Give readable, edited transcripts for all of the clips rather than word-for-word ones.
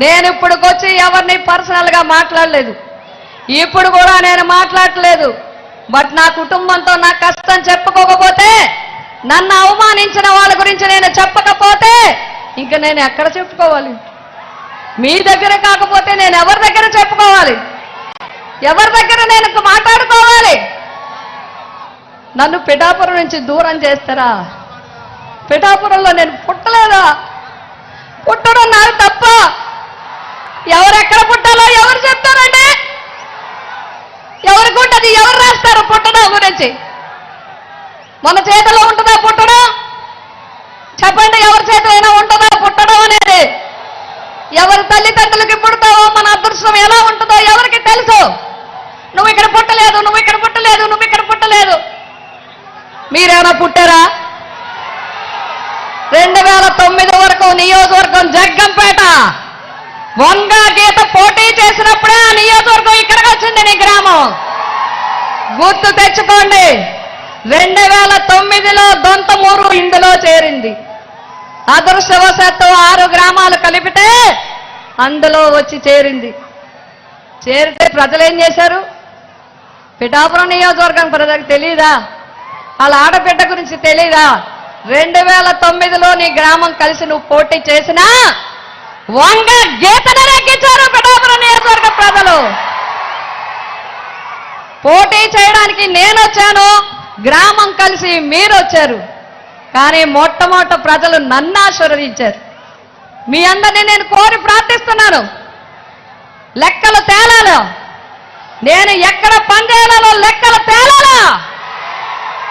నేను ఇప్పుడుకొచ్చి ఎవరిని పర్సనల్గా మాట్లాడలేదు, ఇప్పుడు కూడా నేను మాట్లాడలేదు. బట్ నా కుటుంబంతో నా కష్టం చెప్పుకోకపోతే, నన్ను అవమానించిన వాళ్ళ గురించి నేను చెప్పకపోతే ఇంక నేను ఎక్కడ చెప్పుకోవాలి? మీ దగ్గర కాకపోతే నేను ఎవరి దగ్గర చెప్పుకోవాలి? ఎవరి దగ్గర నేను మాట్లాడుకోవాలి? నన్ను పిఠాపురం నుంచి దూరం చేస్తారా? పిఠాపురంలో నేను పుట్టలేదా? పుట్టడం నాకు తప్ప. ఎవరెక్కడ పుట్టాలో ఎవరు చెప్తారండి? ఎవరికి ఉంటుంది? ఎవరు రాస్తారు పుట్టడం గురించి? మన చేతిలో ఉంటుందా పుట్టడం? చెప్పండి, ఎవరి చేతిలో ఉంటుందా పుట్టడం అనేది? ఎవరి తల్లిదండ్రులకి పుడతావో మన అదృష్టం ఎలా ఉంటుందో ఎవరికి తెలుసు? నువ్వు ఇక్కడ పుట్టలేదు, నువ్వు ఇక్కడ పుట్టలేదు, నువ్వు ఇక్కడ పుట్టలేదు. మీరేమైనా పుట్టారా? 2009 వరకు నియోజకవర్గం జగ్గంపేట వంగా గీత పోటీ చేసినప్పుడే ఆ నియోజకవర్గం ఇక్కడికి వచ్చింది. నీ గ్రామం గుర్తు తెచ్చుకోండి. 2009లో దొంతమూరు ఇందులో చేరింది. అదృష్టవశాత్తు 6 గ్రామాలు కలిపితే అందులో వచ్చి చేరింది. చేరితే ప్రజలు ఏం చేశారు? పిఠాపురం నియోజకవర్గం ప్రజలకు తెలీదా? వాళ్ళ ఆడబిడ్డ గురించి తెలీదా? 2009లో నీ గ్రామం కలిసి నువ్వు పోటీ చేసినా వంగ గీతను రెక్కించారు పిఠాపురం నియోజకవర్గ ప్రజలు. పోటీ చేయడానికి నేను వచ్చాను, గ్రామం కలిసి మీరు వచ్చారు. కానీ మొట్టమొదట ప్రజలు నన్ను ఆశీర్వదించారు. మీ అందరినీ నేను కోరి ప్రార్థిస్తున్నాను, లెక్కలు తేలాలా? నేను ఎక్కడ పనిచేయాలో లెక్కలు తేలాలా?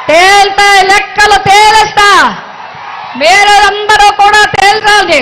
తేల్తే లెక్కలు తేలేస్తా. మీరు అందరూ కూడా తేల్చాలి.